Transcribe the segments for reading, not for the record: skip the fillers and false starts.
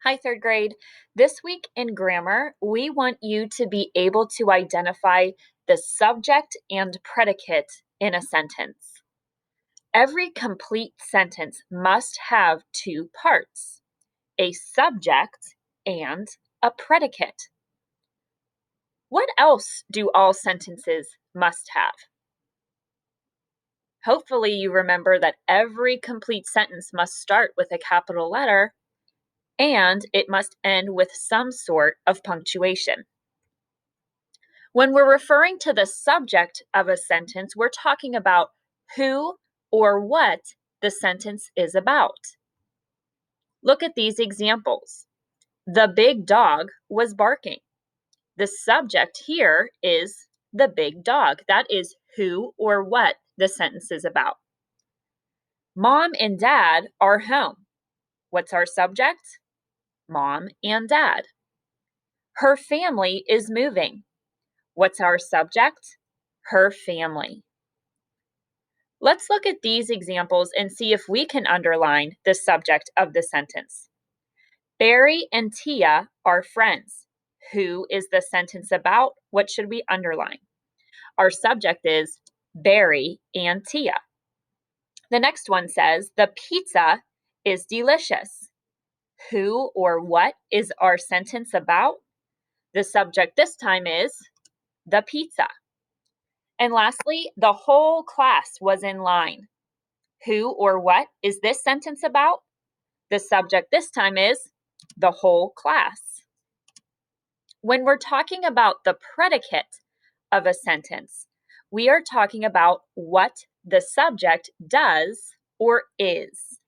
Hi, third grade. This week in grammar, we want you to be able to identify the subject and predicate in a sentence. Every complete sentence must have two parts, a subject and a predicate. What else do all sentences must have? Hopefully you remember that every complete sentence must start with a capital letter and it must end with some sort of punctuation. When we're referring to the subject of a sentence, we're talking about who or what the sentence is about. Look at these examples. The big dog was barking. The subject here is the big dog. That is who or what the sentence is about. Mom and dad are home. What's our subject? Mom and dad. Her family is moving. What's our subject? Her family. Let's look at these examples and see if we can underline the subject of the sentence. Barry and Tia are friends. Who is the sentence about? What should we underline? Our subject is Barry and Tia. The next one says, the pizza is delicious. Who or what is our sentence about? The subject this time is the pizza. And lastly, the whole class was in line. Who or what is this sentence about? The subject this time is the whole class. When we're talking about the predicate of a sentence, we are talking about what the subject does or is.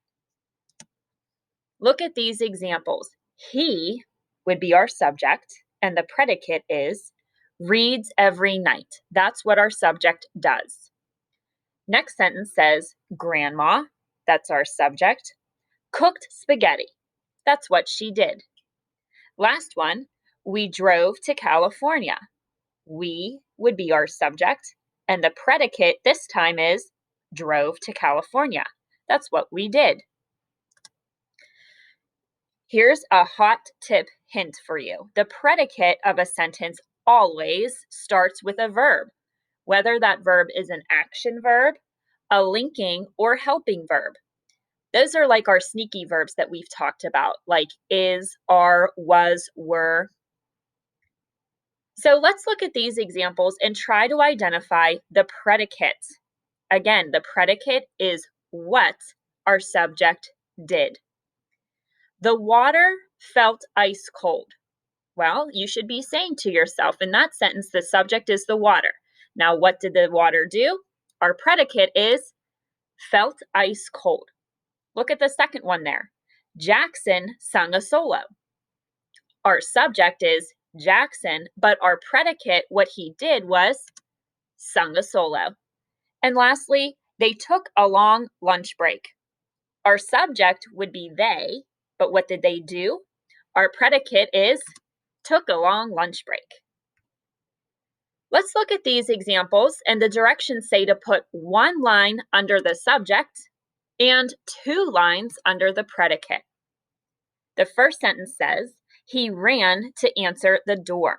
Look at these examples. He would be our subject, and the predicate is reads every night. That's what our subject does. Next sentence says, Grandma, that's our subject, cooked spaghetti. That's what she did. Last one, we drove to California. We would be our subject, and the predicate this time is drove to California. That's what we did. Here's a hot tip hint for you. The predicate of a sentence always starts with a verb, whether that verb is an action verb, a linking, or helping verb. Those are like our sneaky verbs that we've talked about, like is, are, was, were. So let's look at these examples and try to identify the predicate. Again, the predicate is what our subject did. The water felt ice cold. Well, you should be saying to yourself in that sentence, the subject is the water. Now, what did the water do? Our predicate is felt ice cold. Look at the second one there. Jackson sung a solo. Our subject is Jackson, but our predicate, what he did was sung a solo. And lastly, they took a long lunch break. Our subject would be they, but what did they do? Our predicate is took a long lunch break. Let's look at these examples, and the directions say to put one line under the subject and two lines under the predicate. The first sentence says, he ran to answer the door.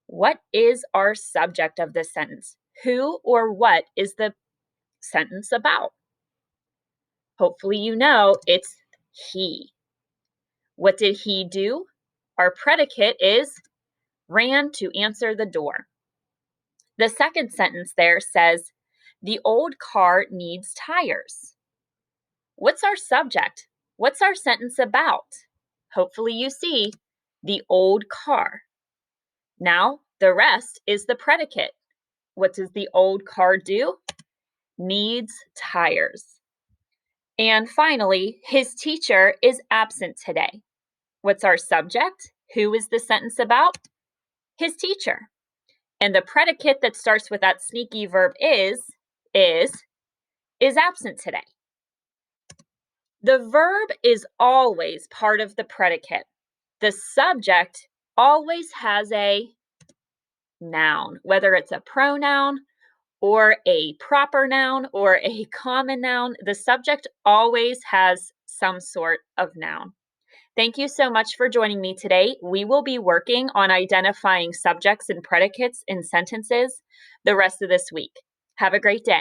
What is our subject of this sentence? Who or what is the sentence about? Hopefully you know it's he. What did he do? Our predicate is ran to answer the door. The second sentence there says, the old car needs tires. What's our subject? What's our sentence about? Hopefully you see the old car. Now, the rest is the predicate. What does the old car do? Needs tires. And finally, his teacher is absent today. What's our subject? Who is the sentence about? His teacher. And the predicate that starts with that sneaky verb is absent today. The verb is always part of the predicate. The subject always has a noun, whether it's a pronoun or a proper noun or a common noun. The subject always has some sort of noun. Thank you so much for joining me today. We will be working on identifying subjects and predicates in sentences the rest of this week. Have a great day.